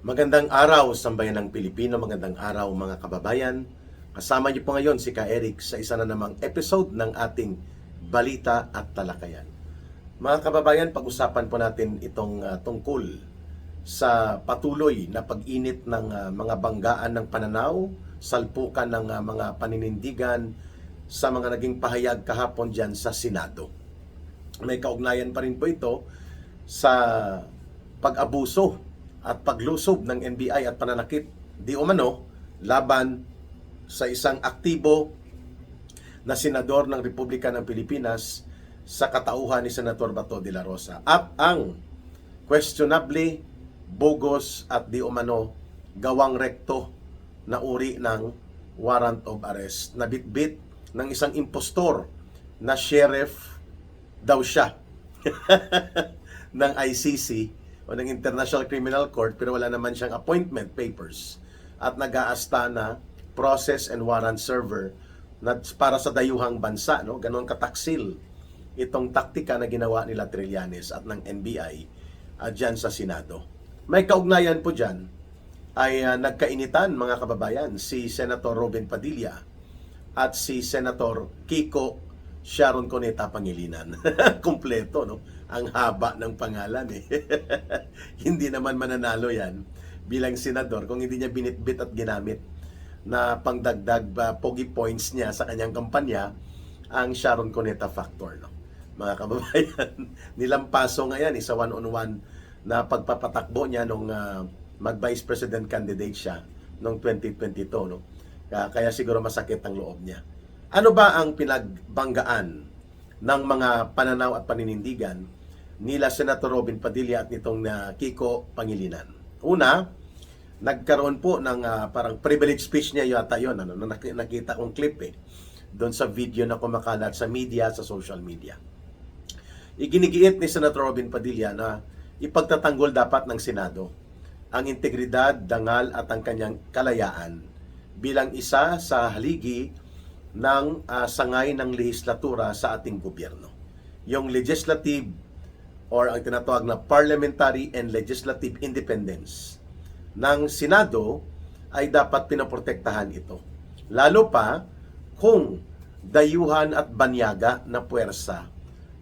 Magandang araw, sambayan ng Pilipino. Magandang araw, mga kababayan. Kasama niyo po ngayon si Ka Eric sa isa na namang episode ng ating Balita at Talakayan. Mga kababayan, pag-usapan po natin itong tungkol sa patuloy na pag-init ng mga banggaan ng pananaw, salpukan ng mga paninindigan sa mga naging pahayag kahapon dyan sa Senado. May kaugnayan pa rin po ito sa pag-abuso at paglusob ng NBI at pananakit di umano laban sa isang aktibo na senador ng Republika ng Pilipinas sa katauhan ni Senator Bato de la Rosa at ang questionably bogus at di umano gawang rekto na uri ng warrant of arrest na bitbit ng isang impostor na sheriff daw siya ng ICC o ng International Criminal Court, pero wala naman siyang appointment papers at nag-aasta na process and warrant server na para sa dayuhang bansa, no? Ganon kataksil itong taktika na ginawa nila Trillanes at ng NBI dyan sa Senado. May kaugnayan po dyan ay nagkainitan, mga kababayan, si Senator Robin Padilla at si Senator Kiko Sharon Cuneta Pangilinan. Kompleto, no? Ang haba ng pangalan eh. Hindi naman mananalo yan bilang senador kung hindi niya binitbit at ginamit na pangdagdag pogi points niya sa kanyang kampanya ang Sharon Cuneta factor, no? Mga kababayan, nilampaso nga yan sa one-on-one na pagpapatakbo niya nung mag-vice president candidate siya noong 2022, no? Kaya siguro masakit ang loob niya. Ano ba ang pinagbanggaan ng mga pananaw at paninindigan nila Senator Robin Padilla at nitong Kiko Pangilinan? Una, nagkaroon po ng parang privilege speech niya yata yun, ano, na nakita kong clip doon sa video na kumakalat sa media, sa social media. Iginigiit ni Senator Robin Padilla na ipagtatanggol dapat ng Senado ang integridad, dangal at ang kanyang kalayaan bilang isa sa haligi ng sangay ng lehislatura sa ating gobyerno. Yung legislative or ang tinatawag na parliamentary and legislative independence ng Senado ay dapat pinoprotektahan ito. Lalo pa kung dayuhan at banyaga na puwersa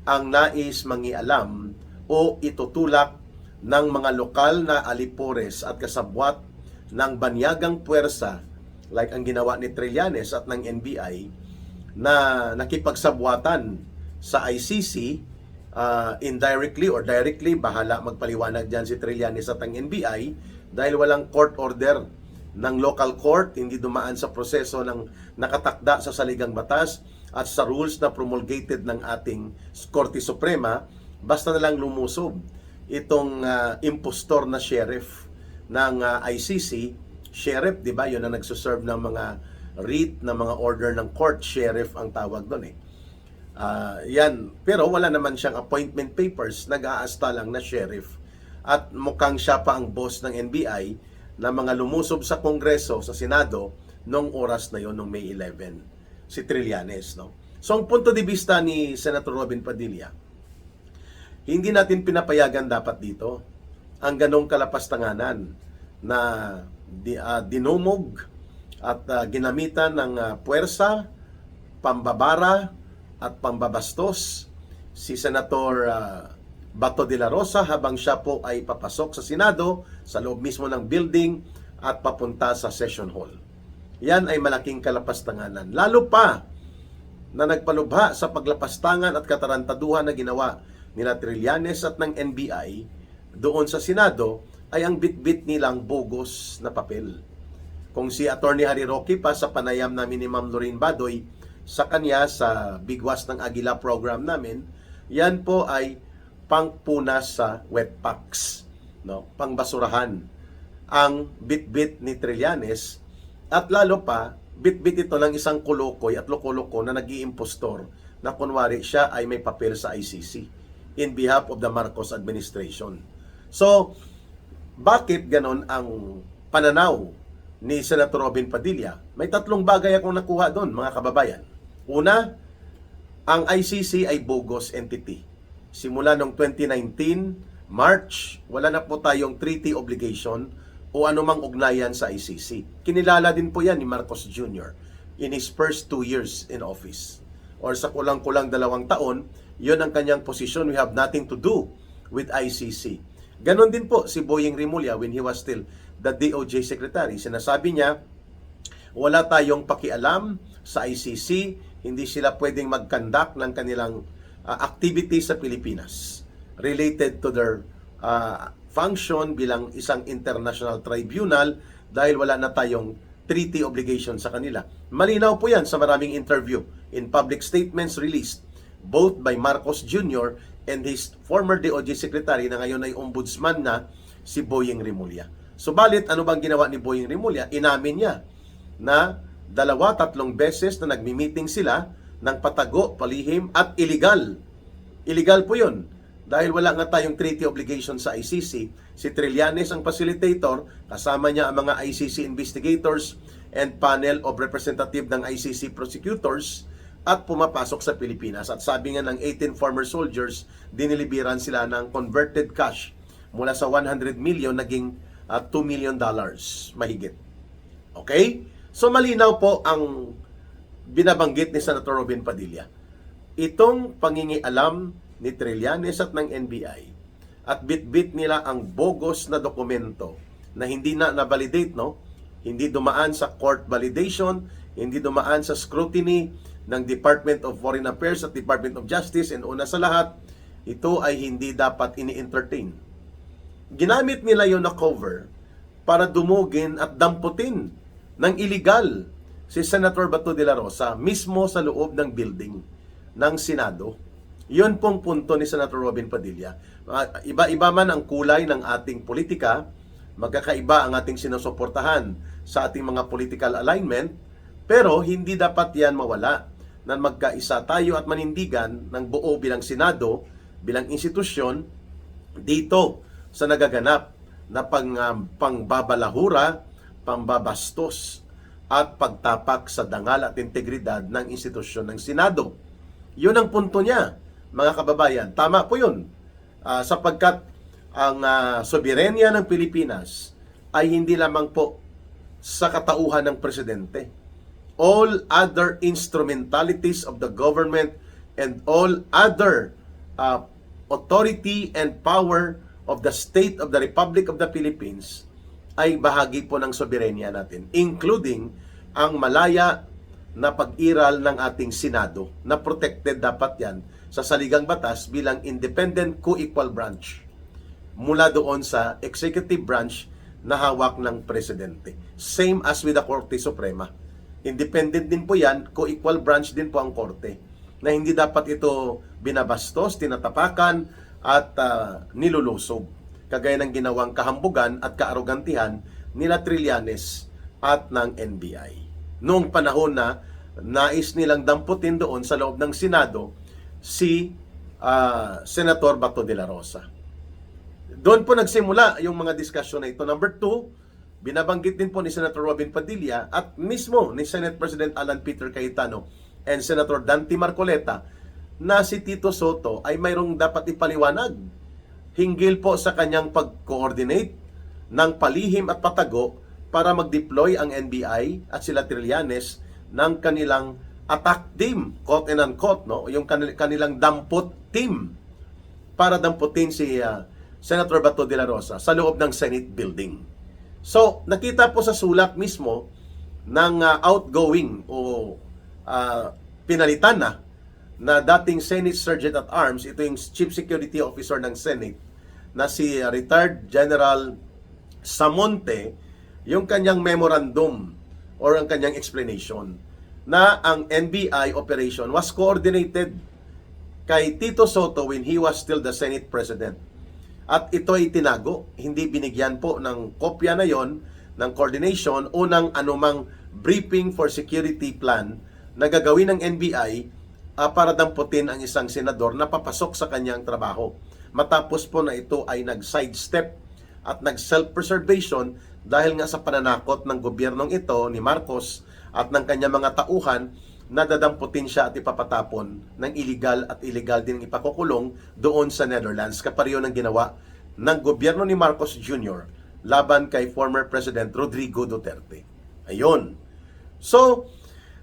ang nais mangialam o itutulak ng mga lokal na alipores at kasabwat ng banyagang puwersa like ang ginawa ni Trillanes at ng NBI na nakipagsabwatan sa ICC indirectly or directly, bahala magpaliwanag dyan si Trillanes at ang NBI dahil walang court order ng local court, hindi dumaan sa proseso ng nakatakda sa saligang batas at sa rules na promulgated ng ating Korte Suprema, basta na lang lumusob itong impostor na sheriff ng ICC. Sheriff, di ba? Yun ang nagsuserve ng mga writ, ng mga order ng court. Sheriff ang tawag doon yan. Pero wala naman siyang appointment papers. Nag-aasta lang na sheriff. At mukhang siya pa ang boss ng NBI na mga lumusob sa Kongreso, sa Senado, nung oras na yon, nung May 11. Si Trillanes, no? So, ang punto de vista ni Senator Robin Padilla, hindi natin pinapayagan dapat dito ang ganong kalapastanganan na dinumog at ginamitan ng puwersa, pambabara at pambabastos si Senator Bato de la Rosa habang siya po ay papasok sa Senado, sa loob mismo ng building at papunta sa session hall. Yan ay malaking kalapastanganan. Lalo pa na nagpalubha sa paglapastangan at katarantaduhan na ginawa nila Trillanes at ng NBI doon sa Senado ay ang bitbit nilang bogus na papel. Kung si Attorney Harry Roque pa sa panayam namin ni Ma'am Lorraine Badoy sa kanya sa Bigwas ng Agila program namin, yan po ay pangpunas sa wet packs, no? Pangbasurahan ang bitbit ni Trillanes at lalo pa bitbit ito ng isang kolokoy at lokoloko na nag-iimpostor na kunwari siya ay may papel sa ICC in behalf of the Marcos administration. So, bakit ganon ang pananaw ni Senator Robin Padilla? May tatlong bagay akong nakuha doon, mga kababayan. Una, ang ICC ay bogus entity. Simula noong 2019, March, wala na po tayong treaty obligation o anumang ugnayan sa ICC. Kinilala din po yan ni Marcos Jr. in his first 2 years in office. Or sa kulang-kulang 2 taon, yun ang kanyang posisyon. We have nothing to do with ICC. Ganon din po si Boying Rimulya when he was still the DOJ Secretary. Sinasabi niya, wala tayong pakialam sa ICC, hindi sila pwedeng mag-conduct ng kanilang activities sa Pilipinas related to their function bilang isang international tribunal dahil wala na tayong treaty obligation sa kanila. Malinaw po yan sa maraming interview in public statements released both by Marcos Jr. and his former DOJ Secretary na ngayon ay ombudsman na si Boying Rimulya. Subalit, ano bang ginawa ni Boying Rimulya? Inamin niya na 2-3 beses na nagmi-meeting sila ng patago, palihim at illegal. Illegal po yun. Dahil wala nga tayong treaty obligation sa ICC, si Trillanes ang facilitator, kasama niya ang mga ICC investigators and panel of representative ng ICC prosecutors at pumapasok sa Pilipinas. At sabi nga ng 18 former soldiers, diniliberan sila ng converted cash mula sa 100 million naging $2 million mahigit. Okay? So malinaw po ang binabanggit ni Senator Robin Padilla. Itong pangingialam ni Trillanes at ng NBI at bit-bit nila ang bogus na dokumento na hindi na na-validate, no? Hindi dumaan sa court validation, hindi dumaan sa scrutiny ng Department of Foreign Affairs at Department of Justice, and una sa lahat, ito ay hindi dapat ini-entertain. Ginamit nila yon na cover para dumugin at damputin ng illegal si Senator Bato de la Rosa mismo sa loob ng building ng Senado. Yun pong punto ni Senator Robin Padilla. Iba-iba man ang kulay ng ating politika, magkakaiba ang ating sinusuportahan sa ating mga political alignment, pero hindi dapat yan mawala na magkaisa tayo at manindigan ng buo bilang Senado, bilang institusyon, dito sa nagaganap na pangbabalahura, pambabastos, at pagtapak sa dangal at integridad ng institusyon ng Senado. Yun ang punto niya, mga kababayan. Tama po yun. Sapagkat ang soberenya ng Pilipinas ay hindi lamang po sa katauhan ng presidente. All other instrumentalities of the government and all other authority and power of the state of the Republic of the Philippines ay bahagi po ng soberenya natin, including ang malaya na pag-iral ng ating Senado na protected dapat yan sa saligang batas bilang independent co-equal branch mula doon sa executive branch na hawak ng presidente. Same as with the Korte Suprema. Independent din po yan, co-equal branch din po ang Korte, na hindi dapat ito binabastos, tinatapakan at nilulusob, kagaya ng ginawang kahambugan at kaarogantihan nila Trillanes at ng NBI. Noong panahon na nais nilang damputin doon sa loob ng Senado si Senator Bato de la Rosa. Doon po nagsimula yung mga diskusyon na ito. Number 2, binabanggit din po ni Senator Robin Padilla at mismo ni Senate President Alan Peter Cayetano and Senator Dante Marcoleta na si Tito Soto ay mayroong dapat ipaliwanag hinggil po sa kanyang pag-coordinate ng palihim at patago para mag-deploy ang NBI at sila Trillanes ng kanilang attack team, quote and unquote, no? Yung kanilang dampot team para damputin si Senator Bato de la Rosa sa loob ng Senate building. So, nakita po sa sulat mismo ng outgoing o pinalitan na dating Senate Sergeant at Arms, ito yung Chief Security Officer ng Senate, na si retired General Samonte, yung kanyang memorandum or ang kanyang explanation na ang NBI operation was coordinated kay Tito Soto when he was still the Senate President. At ito ay tinago, hindi binigyan po ng kopya na yon ng coordination o ng anumang briefing for security plan na gagawin ng NBI para damputin ang isang senador na papasok sa kanyang trabaho. Matapos po na ito ay nag-sidestep at nag-self-preservation dahil nga sa pananakot ng gobyernong ito ni Marcos at ng kanyang mga tauhan na dadamputin siya at ipapatapon ng illegal at illegal din ipakukulong doon sa Netherlands. Kapareho ng ginawa ng gobyerno ni Marcos Jr. laban kay former President Rodrigo Duterte. Ayun. So,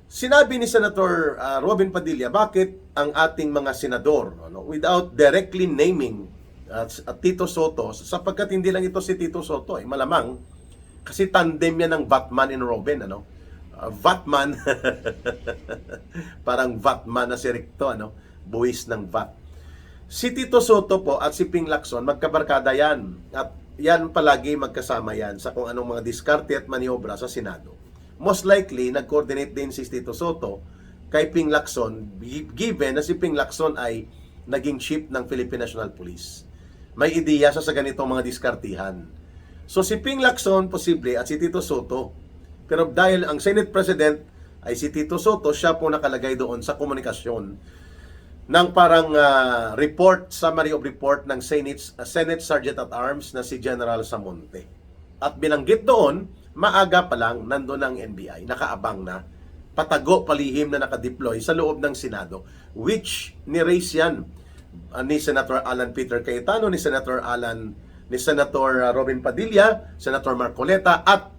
sinabi ni Senator Robin Padilla, bakit ang ating mga senador, without directly naming Tito Soto, sapagkat hindi lang ito si Tito Soto, malamang, kasi tandem yan ng Batman and Robin, Batman, parang Batman na si Ricto, buwis ng VAT. Si Tito Soto po at si Ping Lacson, magkabarkada yan. At yan palagi magkasama yan sa kung anong mga diskarte at maniobra sa Senado. Most likely, nag-coordinate din si Tito Soto kay Ping Lacson, given na si Ping Lacson ay naging chief ng Philippine National Police. May ideya sa ganitong mga diskartihan. So si Ping Lacson, posible, at si Tito Soto. Pero dahil ang Senate President ay si Tito Soto, siya po nakalagay doon sa komunikasyon ng parang report, summary of report ng Senate Sergeant at Arms na si General Samonte. At binanggit doon, maaga pa lang nandun ang NBI, nakaabang na, patago, palihim na nakadeploy sa loob ng Senado, which ni-raise yan ni Senator Alan Peter Cayetano, ni Senator Robin Padilla, Senator Marcoleta, at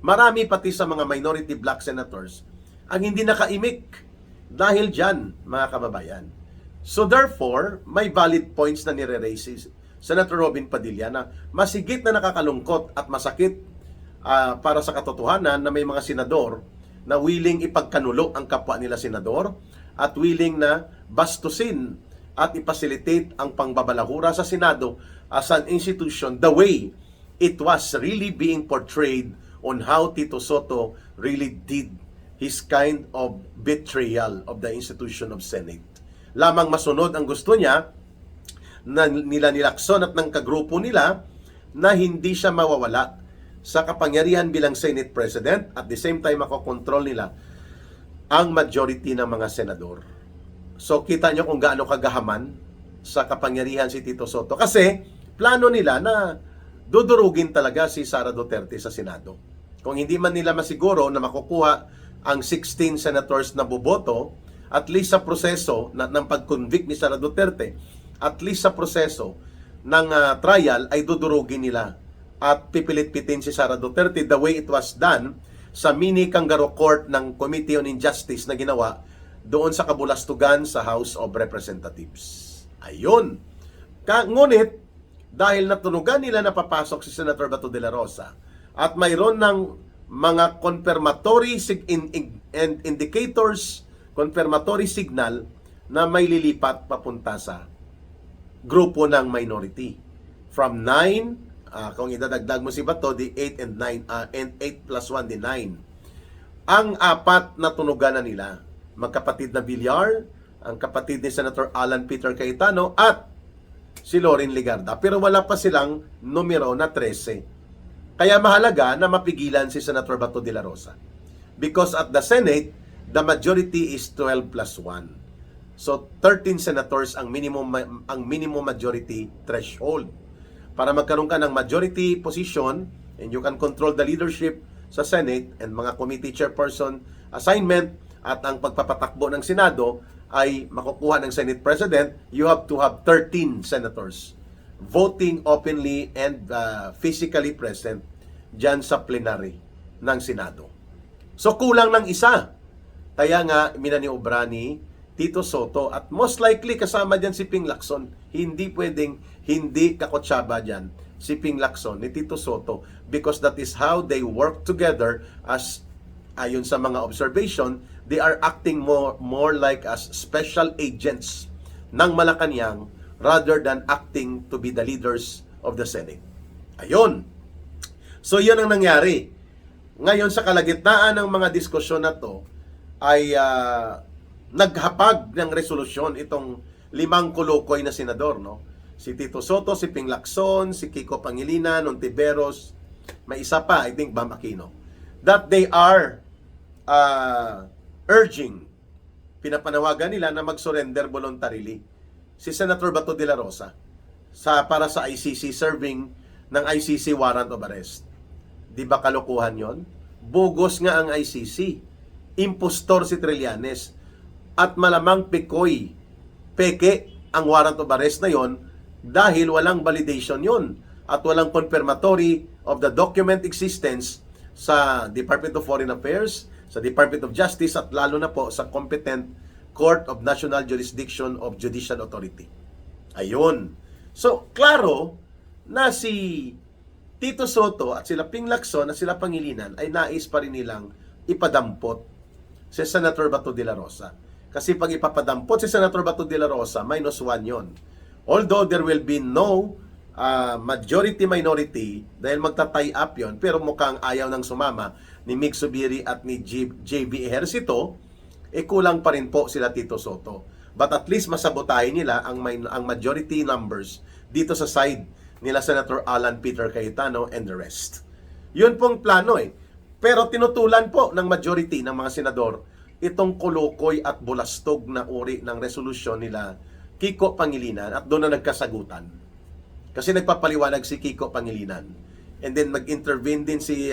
marami pati sa mga minority black senators ang hindi nakaimik dahil dyan, mga kababayan. So therefore, may valid points na nire-raise Senator Robin Padilla na masigit na nakakalungkot at masakit para sa katotohanan na may mga senador na willing ipagkanulo ang kapwa nila senador at willing na bastusin at ipasilitate ang pangbabalahura sa Senado as an institution the way it was really being portrayed on how Tito Soto really did his kind of betrayal of the institution of Senate. Lamang masunod ang gusto niya na nila ni Lacson at ng kagrupo nila na hindi siya mawawala sa kapangyarihan bilang Senate President at the same time makokontrol nila ang majority ng mga senador. So kita nyo kung gaano kagahaman sa kapangyarihan si Tito Soto kasi plano nila na dudurugin talaga si Sara Duterte sa Senado. Kung hindi man nila masiguro na makukuha ang 16 senators na boboto, at least sa proseso ng pag-convict ni Sara Duterte, at least sa proseso ng trial ay dudurugin nila at pipilit-pitin si Sara Duterte the way it was done sa mini kangaroo court ng Committee on Injustice na ginawa doon sa kabulastugan sa House of Representatives. Ayun. Ngunit, dahil natunugan nila na papasok si Senator Bato de la Rosa at mayroon ng mga confirmatory indicators, confirmatory signal na may lilipat papunta sa grupo ng minority. From 9, kung idadagdag mo si Bato, di 8 and 9, and 8 plus 1, di 9. Ang apat na tunugan na nila, magkapatid na Villar, ang kapatid ni Senator Alan Peter Cayetano, at si Loren Legarda. Pero wala pa silang numero na 13. Kaya mahalaga na mapigilan si Senator Bato de la Rosa. Because at the Senate, the majority is 12 plus 1. So 13 senators ang minimum majority threshold. Para magkaroon ka ng majority position and you can control the leadership sa Senate and mga committee chairperson assignment at ang pagpapatakbo ng Senado ay makukuha ng Senate President, you have to have 13 senators voting openly and physically present dyan sa plenary ng Senado. So kulang ng isa. Kaya nga minaniobra ni Tito Soto at most likely kasama dyan si Ping Lacson. Hindi pwedeng hindi kakotsaba dyan si Ping Lacson ni Tito Soto because that is how they work together as ayon sa mga observation, they are acting more like as special agents ng Malacanang rather than acting to be the leaders of the Senate. Ayun. So yun ang nangyari. Ngayon sa kalagitnaan ng mga diskusyon na to ay naghapag ng resolusyon itong 5 kulukoy na senador, no? Si Tito Soto, si Ping Lacson, si Kiko Pangilinan, Ontiveros, may isa pa, I think Bam Aquino, that they are urging, pinapanawagan nila na mag-surrender voluntarily si Senator Bato de la Rosa para sa ICC, serving ng ICC warrant of arrest. Di ba kalokohan yon? Bugos nga ang ICC. Impostor si Trillanes. At malamang peke ang warrant of arrest na yon dahil walang validation yon. at walang confirmatory of the document existence sa Department of Foreign Affairs, sa Department of Justice, at lalo na po sa competent Court of National Jurisdiction of Judicial Authority. Ayun. So, klaro na si Tito Soto at sila Ping Lacson at sila Pangilinan ay nais pa rin nilang ipadampot si Senator Bato de la Rosa. Kasi pag ipapadampot si Senator Bato de la Rosa, -1 yon. Although there will be no majority-minority dahil magta-tie up yon, pero mukhang ayaw nang sumama ni Mig Zubiri at ni JB Ejercito, kulang pa rin po sila Tito Soto. But at least masabotahin nila ang majority numbers dito sa side nila Senator Alan Peter Cayetano and the rest. Yun pong plano Pero tinutulan po ng majority ng mga senador itong kulukoy at bulastog na uri ng resolusyon nila Kiko Pangilinan, at doon na nagkasagutan. Kasi nagpapaliwanag si Kiko Pangilinan. And then mag-intervene din si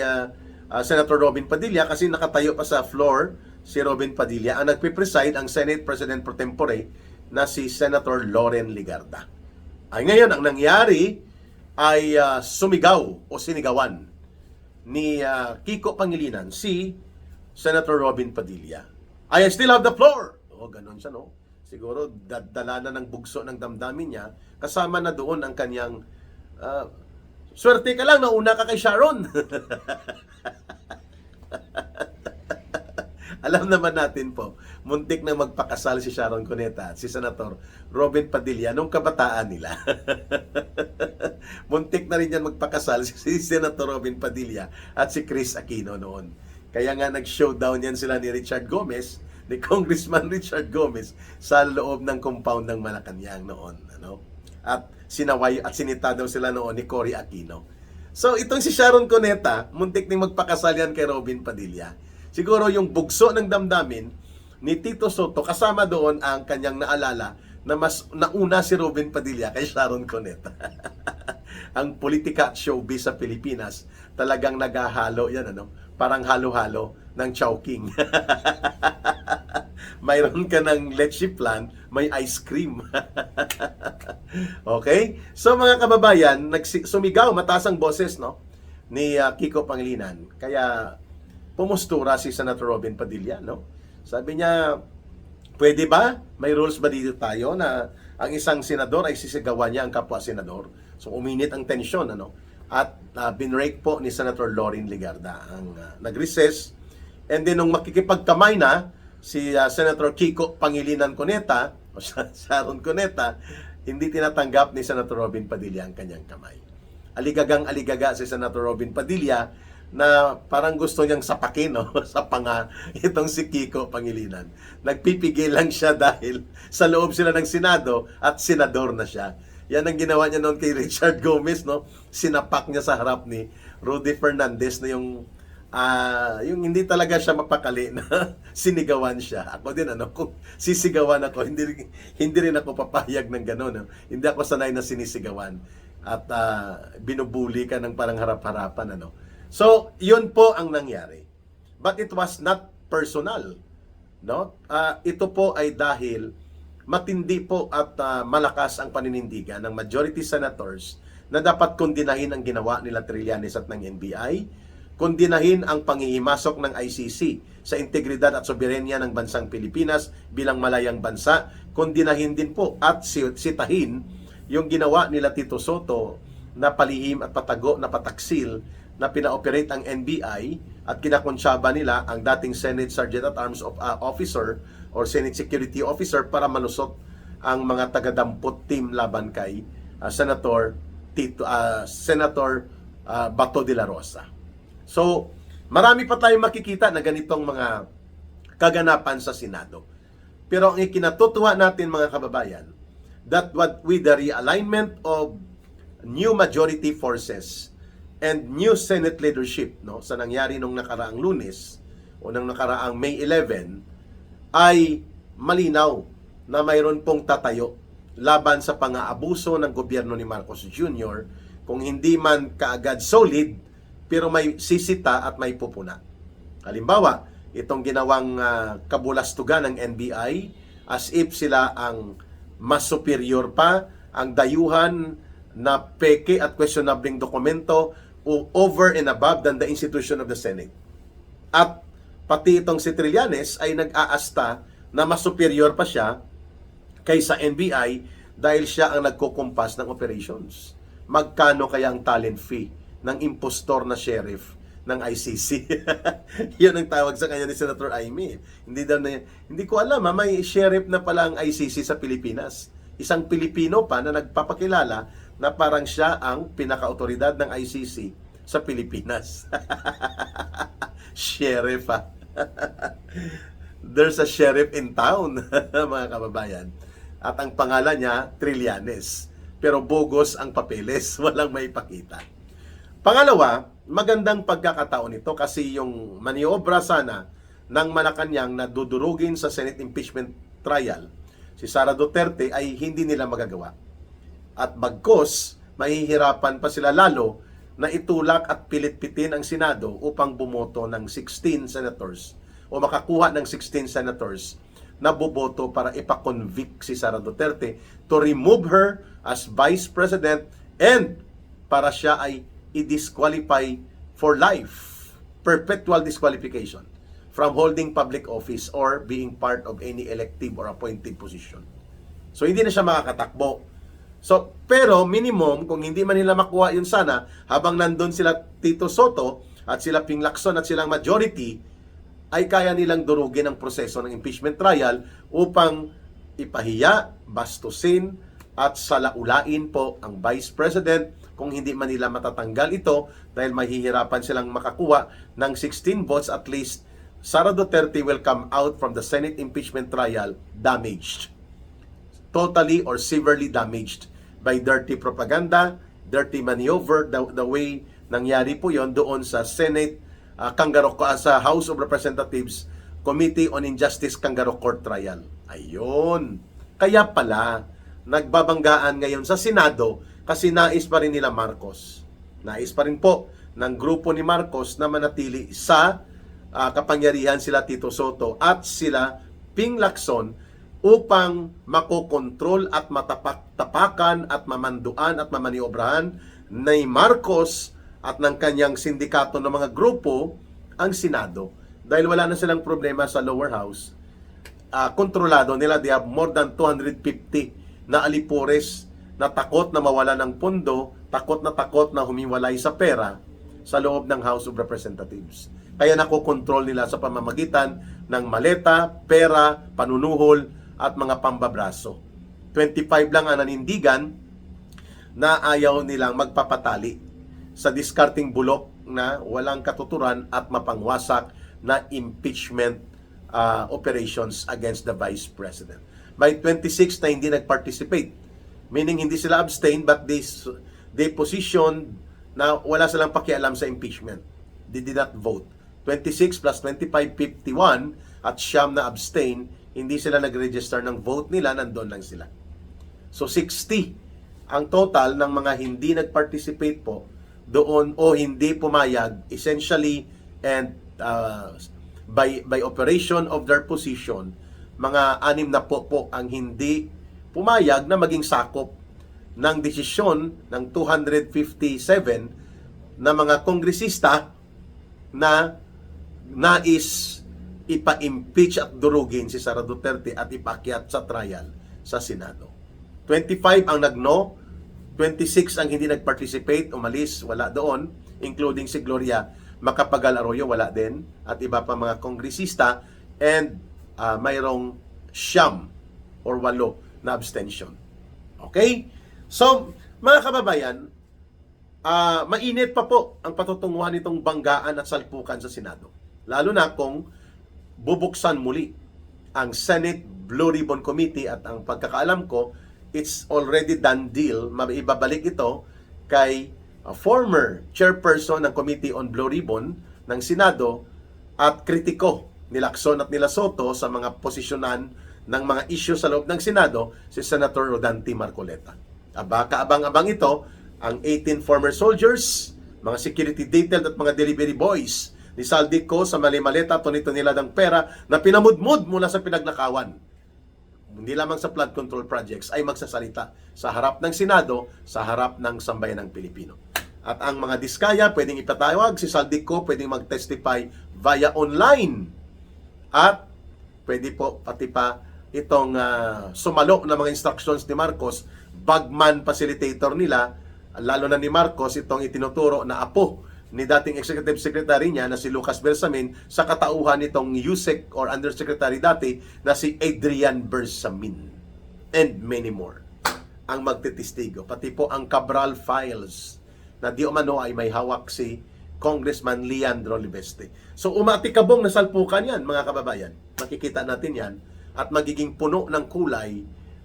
Senator Robin Padilla, kasi nakatayo pa sa floor si Robin Padilla. Ang nagpipreside ang Senate President Pro Tempore na si Senator Loren Legarda. Ay ngayon, ang nangyari ay sumigaw o sinigawan ni Kiko Pangilinan si Senator Robin Padilla. I still have the floor! Ganun siya, no? Siguro dala na ng bugso ng damdamin niya, kasama na doon ang kanyang swerte ka lang, nauna ka kay Sharon. Alam naman natin po, muntik na magpakasal si Sharon Cuneta at si Senator Robin Padilla nung kabataan nila. Muntik na rin yan magpakasal si Senator Robin Padilla at si Chris Aquino noon. Kaya nga nag-showdown yan sila ni Richard Gomez, ni Congressman Richard Gomez, sa loob ng compound ng Malacanang noon. At sinaway at sinita daw sila noon ni Cory Aquino. So itong si Sharon Cuneta, muntik na magpakasal yan kay Robin Padilla. Siguro yung bugso ng damdamin ni Tito Soto, kasama doon ang kanyang naalala na mas nauna si Robin Padilla kay Sharon Cuneta. Ang politika at showbiz sa Pilipinas, talagang naghahalo yan, parang halo-halo ng Chowking. Mayroon ka ng leche flan, may ice cream. Okay? So mga kababayan, sumigaw, mataas ang boses ni Kiko Pangilinan. Kaya pumustura si Senator Robin Padilla, Sabi niya, pwede ba? May rules ba dito tayo na ang isang senador ay sisigawan niya ang kapwa senador? So uminit ang tensyon, At binrake po ni Senator Loren Legarda ang nag-recess. And then nung makikipagkamay na si Senator Kiko Pangilinan Cuneta o Sharon Cuneta, hindi tinatanggap ni Senator Robin Padilla ang kanyang kamay. Aligagang-aligaga si Senator Robin Padilla na parang gusto niyang sapakin sa panga itong si Kiko Pangilinan. Nagpipigil lang siya dahil sa loob sila ng Senado at senador na siya. Yan ang ginawa niya noon kay Richard Gomez, Sinapak niya sa harap ni Rudy Fernandez na yung hindi talaga siya mapakali na sinigawan siya. Ako din, kung sisigawan ako, hindi rin ako papayag ng gano'n. Hindi ako sanay na sinisigawan at binubuli ka ng parang harap-harapan, So, yun po ang nangyari. But it was not personal, ito po ay dahil matindi po at malakas ang paninindigan ng majority senators na dapat kondinahin ang ginawa nila Trillanes at ng NBI, kondinahin ang pangihimasok ng ICC sa integridad at soberenya ng bansang Pilipinas bilang malayang bansa, kondinahin din po at sitahin yung ginawa nila Tito Soto na palihim at patago na pataksil na pina-operate ang NBI at kinakonsyaba nila ang dating Senate Sergeant at Arms Officer or Senate Security Officer para malusot ang mga taga-dampot team laban kay Senator Bato de la Rosa. So, marami pa tayong makikita na ganitong mga kaganapan sa Senado. Pero ang ikinatutuwa natin mga kababayan, that with the realignment of new majority forces and new Senate leadership sa nangyari nung nakaraang Lunes o nung nakaraang May 11 ay malinaw na mayroon pong tatayo laban sa pang-aabuso ng gobyerno ni Marcos Jr. kung hindi man kaagad solid pero may sisita at may pupuna. Halimbawa, itong ginawang kabulastugan ng NBI as if sila ang mas superior pa, ang dayuhan na peke at questionable dokumento over and above than the institution of the Senate. At pati itong si Trillanes ay nag-aasta na mas superior pa siya kaysa NBI dahil siya ang nagkukumpas ng operations. Magkano kaya ang talent fee ng impostor na sheriff ng ICC? Yun ang tawag sa kanya ni Senator Amy. Hindi ko alam, may sheriff na pala ang ICC sa Pilipinas. Isang Pilipino pa na nagpapakilala na parang siya ang pinaka-autoridad ng ICC sa Pilipinas. Sheriff ha. There's a sheriff in town, mga kababayan. At ang pangalan niya, Trillanes. Pero bogus ang papeles, walang maipakita. Pangalawa, magandang pagkakataon ito kasi yung maniobra sana ng Malacanang na dudurugin sa Senate impeachment trial, si Sara Duterte, ay hindi nila magagawa. At bagkos, mahihirapan pa sila lalo na itulak at pilit-pitin ang Senado upang bumoto ng 16 senators o makakuha ng 16 senators na boboto para ipakonvict si Sara Duterte to remove her as Vice President and para siya ay i-disqualify for life, perpetual disqualification from holding public office or being part of any elective or appointed position. So hindi na siya makakatakbo. So, pero minimum, kung hindi man nila makuha yun sana, habang nandun sila Tito Soto at sila Ping Lacson at silang majority, ay kaya nilang durugin ang proseso ng impeachment trial upang ipahiya, bastusin, at salaulain po ang Vice President kung hindi man nila matatanggal ito dahil mahihirapan silang makakuha ng 16 votes. At least Sara Duterte will come out from the Senate impeachment trial damaged. Totally or severely damaged by dirty propaganda, dirty maneuver, the way nangyari po yon doon sa Senate sa House of Representatives Committee on Injustice Kangaroo Court Trial. Ayun. Kaya pala, nagbabanggaan ngayon sa Senado kasi nais pa rin nila Marcos. Nais pa rin po ng grupo ni Marcos na manatili sa kapangyarihan sila Tito Soto at sila Ping Lacson upang makokontrol at matapakan at mamanduan at mamaniobrahan ni Marcos at ng kanyang sindikato ng mga grupo ang Senado. Dahil wala na silang problema sa lower house, kontrolado nila. They have more than 250 na alipores na takot na mawala ng pondo, takot na humiwalay sa pera sa loob ng House of Representatives. Kaya nakokontrol nila sa pamamagitan ng maleta, pera, panunuhol at mga pambabraso. 25 lang ang nanindigan na ayaw nilang magpapatali sa discarding bulok na walang katuturan at mapangwasak na impeachment operations against the Vice President. May 26 na hindi nag-participate, meaning hindi sila abstain but they position na wala silang pakialam sa impeachment. They did not vote. 26 plus 25, 51 at siyam na abstain, hindi sila nag-register ng vote nila, nandun lang sila. So 60 ang total ng mga hindi nag-participate po doon o hindi pumayag essentially, and by operation of their position, mga 6 na po ang hindi pumayag na maging sakop ng desisyon ng 257 na mga kongresista na nais ipa-impeach at durugin si Sara Duterte at ipakyat sa trial sa Senado. 25 ang nag-no, 26 ang hindi nag-participate, umalis, wala doon, including si Gloria Macapagal Arroyo, wala din, at iba pa mga kongresista, and mayroong 9 or 8 na abstention. Okay? So, mga kababayan, mainit pa po ang patutunguhan nitong banggaan at salpukan sa Senado. Lalo na kung bubuksan muli ang Senate Blue Ribbon Committee, at ang pagkakaalam ko, it's already done deal. Maibabalik ito kay former chairperson ng Committee on Blue Ribbon ng Senado at kritiko ni Lacson at nila Soto sa mga posisyonan ng mga issue sa loob ng Senado, si Senator Rodante Marcoleta. Kaabang-abang ito ang 18 former soldiers, mga security detail at mga delivery boys ni Saldico sa mali-maleta, tonito nila ng pera na pinamudmud mula sa pinagnakawan. hindi lamang sa flood control projects, ay magsasalita sa harap ng Senado, sa harap ng sambayanang Pilipino. At ang mga diskaya, pwedeng ipatawag, si Saldico pwedeng mag-testify via online. At pwede po pati pa itong sumalo ng mga instructions ni Marcos, bagman facilitator nila, lalo na ni Marcos, itong itinuturo na apo ni dating executive secretary niya na si Lucas Bersamin sa katauhan nitong USEC or undersecretary dati na si Adrian Bersamin, and many more ang magtitistigo. Pati po ang Cabral files na di umano ay may hawak si Congressman Leandro Libeste. So umatikabong na salpukan yan, mga kababayan. Makikita natin yan at magiging puno ng kulay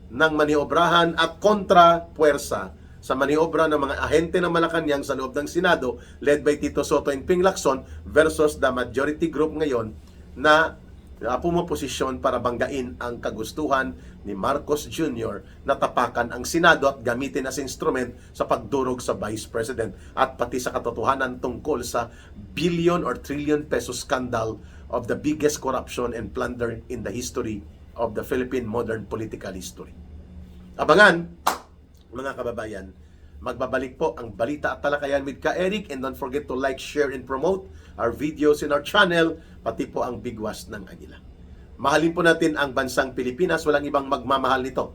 ng maniobrahan at kontra-puwersa sa maniobra ng mga ahente ng Malacanang sa loob ng Senado led by Tito Soto and Ping Lacson versus the majority group ngayon na pumoposisyon para banggain ang kagustuhan ni Marcos Jr. na tapakan ang Senado at gamitin as instrument sa pagdurog sa Vice President at pati sa katotohanan tungkol sa billion or trillion peso scandal of the biggest corruption and plunder in the history of the Philippine modern political history. Abangan, mga kababayan, magbabalik po ang Balita at Talakayan with Ka Eric, and don't forget to like, share, and promote our videos in our channel, pati po ang Bigwas ng Agila. Mahalin po natin ang bansang Pilipinas, walang ibang magmamahal nito,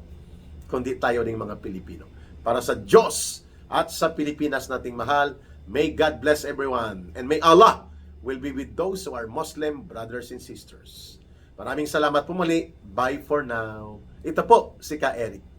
kundi tayo ding mga Pilipino. Para sa Diyos at sa Pilipinas nating mahal, may God bless everyone, and may Allah will be with those who are Muslim brothers and sisters. Maraming salamat po muli. Bye for now. Ito po si Ka Eric.